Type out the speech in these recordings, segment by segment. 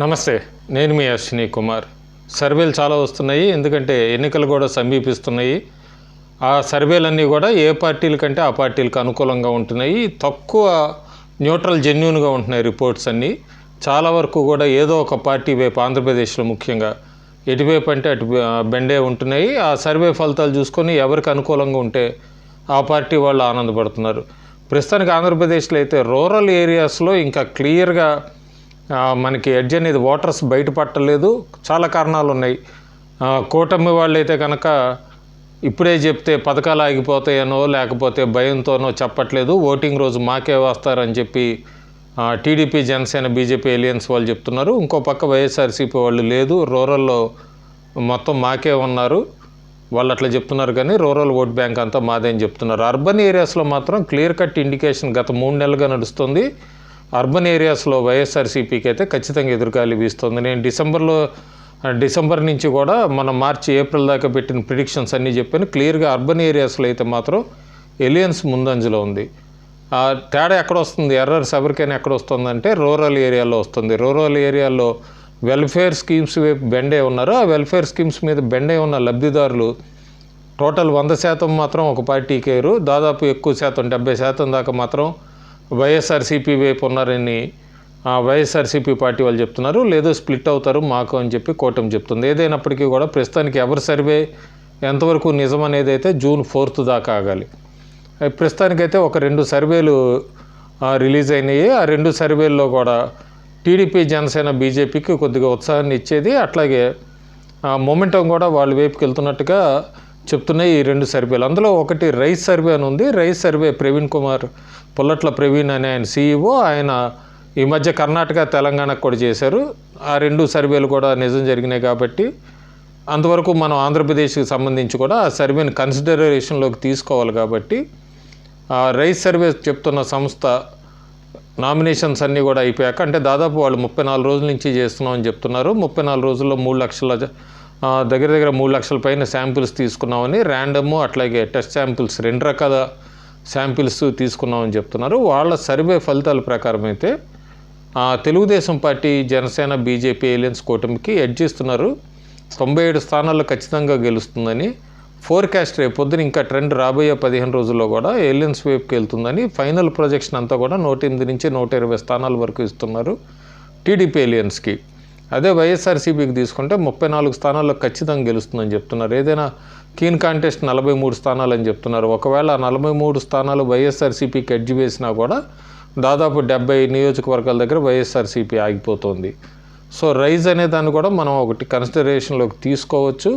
నమస్తే, నేను మీ అశ్విని కుమార్. సర్వేలు చాలా వస్తున్నాయి, ఎందుకంటే ఎన్నికలు కూడా సమీపిస్తున్నాయి. ఆ సర్వేలన్నీ కూడా ఏ పార్టీల కంటే ఆ పార్టీలకు అనుకూలంగా ఉంటున్నాయి. తక్కువ న్యూట్రల్ జెన్యూన్గా ఉంటున్నాయి రిపోర్ట్స్ అన్నీ. చాలా వరకు కూడా ఏదో ఒక పార్టీ వైపు, ఆంధ్రప్రదేశ్లో ముఖ్యంగా ఎటువైపు అంటే అటు బెండే ఉంటున్నాయి. ఆ సర్వే ఫలితాలు చూసుకొని ఎవరికి అనుకూలంగా ఉంటే ఆ పార్టీ వాళ్ళు ఆనందపడుతున్నారు. ప్రస్తుతానికి ఆంధ్రప్రదేశ్లో అయితే రూరల్ ఏరియాస్లో ఇంకా క్లియర్గా మనకి ఎడ్జ్ అనేది ఓటర్స్ బయటపట్టలేదు. చాలా కారణాలు ఉన్నాయి. కూటమి వాళ్ళైతే కనుక ఇప్పుడే చెప్తే పథకాలు ఆగిపోతాయనో లేకపోతే భయంతోనో చెప్పట్లేదు. ఓటింగ్ రోజు మాకే వస్తారని చెప్పి టీడీపీ, జనసేన, బీజేపీ ఎలియన్స్ వాళ్ళు చెప్తున్నారు. ఇంకో పక్క వైఎస్ఆర్సీపీ వాళ్ళు లేదు, రూరల్లో మొత్తం మాకే ఉన్నారు వాళ్ళు అట్లా చెప్తున్నారు. కానీ రూరల్ ఓట్ బ్యాంక్ అంతా మాదే అని చెప్తున్నారు. అర్బన్ ఏరియాస్లో మాత్రం క్లియర్ కట్ ఇండికేషన్ గత 3 నెలలుగా నడుస్తుంది. అర్బన్ ఏరియాస్లో వైఎస్ఆర్సీపీకి అయితే ఖచ్చితంగా ఎదురుగాలి వీస్తుంది. నేను డిసెంబర్ నుంచి కూడా మనం మార్చి, ఏప్రిల్ దాకా పెట్టిన ప్రిడిక్షన్స్ అన్నీ చెప్పాను. క్లియర్గా అర్బన్ ఏరియాస్లో అయితే మాత్రం ఎలియన్స్ ముందంజలో ఉంది. ఆ తేడా ఎక్కడ వస్తుంది, ఎర్రర్స్ ఎవరికైనా ఎక్కడ వస్తుందంటే రూరల్ ఏరియాలో వస్తుంది. రూరల్ ఏరియాలో వెల్ఫేర్ స్కీమ్స్ వైపు బెండే ఉన్నారు. ఆ వెల్ఫేర్ స్కీమ్స్ మీద బెండే ఉన్న లబ్ధిదారులు టోటల్ 100% మాత్రం ఒక పార్టీకి వేరు. దాదాపు ఎక్కువ శాతం 70% దాకా మాత్రం వైఎస్ఆర్సీపీ వైపు ఉన్నారని వైఎస్ఆర్సీపీ పార్టీ వాళ్ళు చెప్తున్నారు. లేదో స్ప్లిట్ అవుతారు మాకు అని చెప్పి కూటమి చెప్తుంది. ఏదైనప్పటికీ కూడా ప్రస్తుతానికి ఎవరి సర్వే ఎంతవరకు నిజం అనేది అయితే June 4th దాకా ఆగాలి. ప్రస్తుతానికైతే ఒక 2 సర్వేలు రిలీజ్ అయినాయి. ఆ 2 సర్వేల్లో కూడా టీడీపీ, జనసేన, బీజేపీకి కొద్దిగా ఉత్సాహాన్ని ఇచ్చేది, అట్లాగే మొమెంటం కూడా వాళ్ళ వైపుకి వెళ్తున్నట్టుగా చెప్తున్నాయి ఈ 2 సర్వేలు. అందులో ఒకటి రైస్ సర్వే అని ఉంది. రైస్ సర్వే ప్రవీణ్ కుమార్, పుల్లట్ల ప్రవీణ్ అనే ఆయన CEO, ఆయన ఈ మధ్య కర్ణాటక, తెలంగాణకు కూడా చేశారు. ఆ 2 సర్వేలు కూడా నిజం జరిగినాయి కాబట్టి అంతవరకు మనం ఆంధ్రప్రదేశ్కి సంబంధించి కూడా ఆ సర్వేని కన్సిడరేషన్లోకి తీసుకోవాలి. కాబట్టి ఆ రైస్ సర్వే చెప్తున్న సంస్థ నామినేషన్స్ అన్నీ కూడా అయిపోయాక, అంటే దాదాపు వాళ్ళు 34 రోజుల నుంచి చేస్తున్నామని చెప్తున్నారు. 34 రోజుల్లో 3 లక్షల దగ్గర 3 లక్షల పైన శాంపిల్స్ తీసుకున్నామని, ర్యాండము అట్లాగే టెస్ట్ శాంపిల్స్ 2 రకాల శాంపిల్స్ తీసుకున్నామని చెప్తున్నారు. వాళ్ళ సర్వే ఫలితాల ప్రకారం అయితే Telugu Desam party, Janasena, BJP alliance కూటమికి ఎడ్జ్ ఇస్తున్నారు. 97 స్థానాల్లో ఖచ్చితంగా గెలుస్తుందని ఫోర్కాస్ట్. రేపు పొద్దున ఇంకా ట్రెండ్ రాబోయే 15 రోజుల్లో కూడా ఎలియన్స్ వైపుకి వెళ్తుందని ఫైనల్ ప్రొజెక్షన్ అంతా కూడా 108 నుంచి 120 స్థానాల వరకు ఇస్తున్నారు టీడీపీ ఎలియన్స్కి. అదే వైఎస్ఆర్సీపీకి తీసుకుంటే 34 స్థానాల్లో ఖచ్చితంగా గెలుస్తుందని చెప్తున్నారు. ఏదైనా కీన్ కాంటెస్ట్ 43 స్థానాలు అని చెప్తున్నారు. ఒకవేళ 43 స్థానాలు వైఎస్ఆర్సీపీకి ఎడ్జ్ వేసినా కూడా దాదాపు 70 నియోజకవర్గాల దగ్గర వైఎస్ఆర్సీపీ ఆగిపోతుంది. సో రైజ్ అనే దాన్ని కూడా మనం ఒకటి కన్సిడరేషన్లోకి తీసుకోవచ్చు.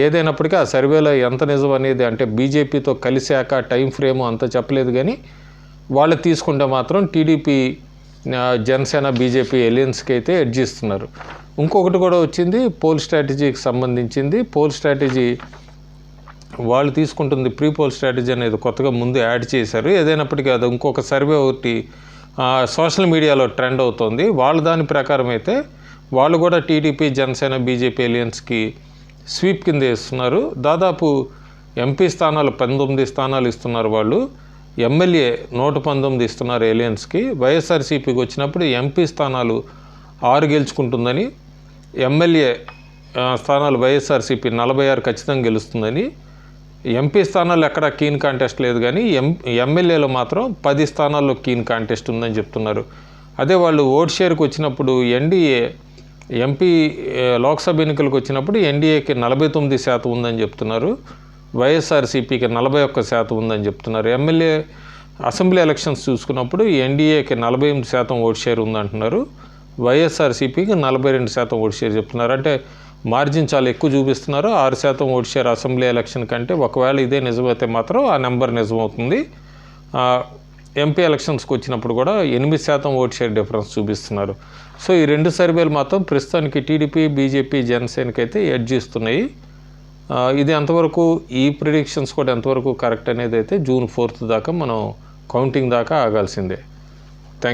ఏదైనప్పటికీ ఆ సర్వేలో ఎంత నిజం అనేది, అంటే బీజేపీతో కలిసాక టైం ఫ్రేమ్ అంత చెప్పలేదు, కానీ వాళ్ళు తీసుకుంటే మాత్రం టీడీపీ, జనసేన, బీజేపీ ఎలియన్స్కి అయితే ఎడ్జ్ ఇస్తున్నారు. ఇంకొకటి కూడా వచ్చింది పోల్ స్ట్రాటజీకి సంబంధించింది. పోల్ స్ట్రాటజీ వాళ్ళు తీసుకుంటుంది ప్రీ పోల్ స్ట్రాటజీ అనేది కొత్తగా ముందు యాడ్ చేశారు. ఏదైనప్పటికీ అది ఇంకొక సర్వే ఒకటి సోషల్ మీడియాలో ట్రెండ్ అవుతుంది. వాళ్ళ దాని ప్రకారం అయితే వాళ్ళు కూడా టీడీపీ, జనసేన, బీజేపీ ఎలియన్స్కి స్వీప్ కింద ఇస్తున్నారు. దాదాపు ఎంపీ స్థానాలు 19 స్థానాలు ఇస్తున్నారు వాళ్ళు. ఎమ్మెల్యే 119 ఇస్తున్నారు ఎలియన్స్కి. వైఎస్ఆర్సీపీకి వచ్చినప్పుడు ఎంపీ స్థానాలు 6 గెలుచుకుంటుందని, ఎమ్మెల్యే స్థానాలు వైఎస్ఆర్సీపీ 46 ఖచ్చితంగా గెలుస్తుందని, ఎంపీ స్థానాలు ఎక్కడ కీన్ కాంటెస్ట్ లేదు, కానీ ఎమ్మెల్యేలో మాత్రం 10 స్థానాల్లో కీన్ కాంటెస్ట్ ఉందని చెప్తున్నారు. అదే వాళ్ళు ఓట్ షేర్కి వచ్చినప్పుడు ఎన్డీఏ ఎంపీ లోక్సభ ఎన్నికలకు వచ్చినప్పుడు ఎన్డీఏకి 49% ఉందని చెప్తున్నారు, వైఎస్ఆర్సీపీకి 41% ఉందని చెప్తున్నారు. ఎమ్మెల్యే అసెంబ్లీ ఎలక్షన్స్ చూసుకున్నప్పుడు ఎన్డీఏకి 48% ఓట్ షేర్ ఉందంటున్నారు, వైఎస్ఆర్సీపీకి 42% ఓట్ షేర్ చెప్తున్నారు. అంటే మార్జిన్ చాలా ఎక్కువ చూపిస్తున్నారు. 6% ఓట్ షేర్ అసెంబ్లీ ఎలక్షన్ కంటే. ఒకవేళ ఇదే నిజమైతే మాత్రం ఆ నెంబర్ నిజమవుతుంది. ఎంపీ ఎలక్షన్స్కి వచ్చినప్పుడు కూడా 8% ఓట్ షేర్ డిఫరెన్స్ చూపిస్తున్నారు. సో ఈ 2 సర్వేలు మాత్రం ప్రస్తుతానికి టీడీపీ, బీజేపీ, జనసేనకి అయితే ఎడ్జ్ ఇస్తున్నాయి. ఇది ఎంతవరకు, ఈ ప్రిడిక్షన్స్ కూడా ఎంతవరకు కరెక్ట్ అనేది అయితే June 4th దాకా మనం కౌంటింగ్ దాకా ఆగాల్సిందే.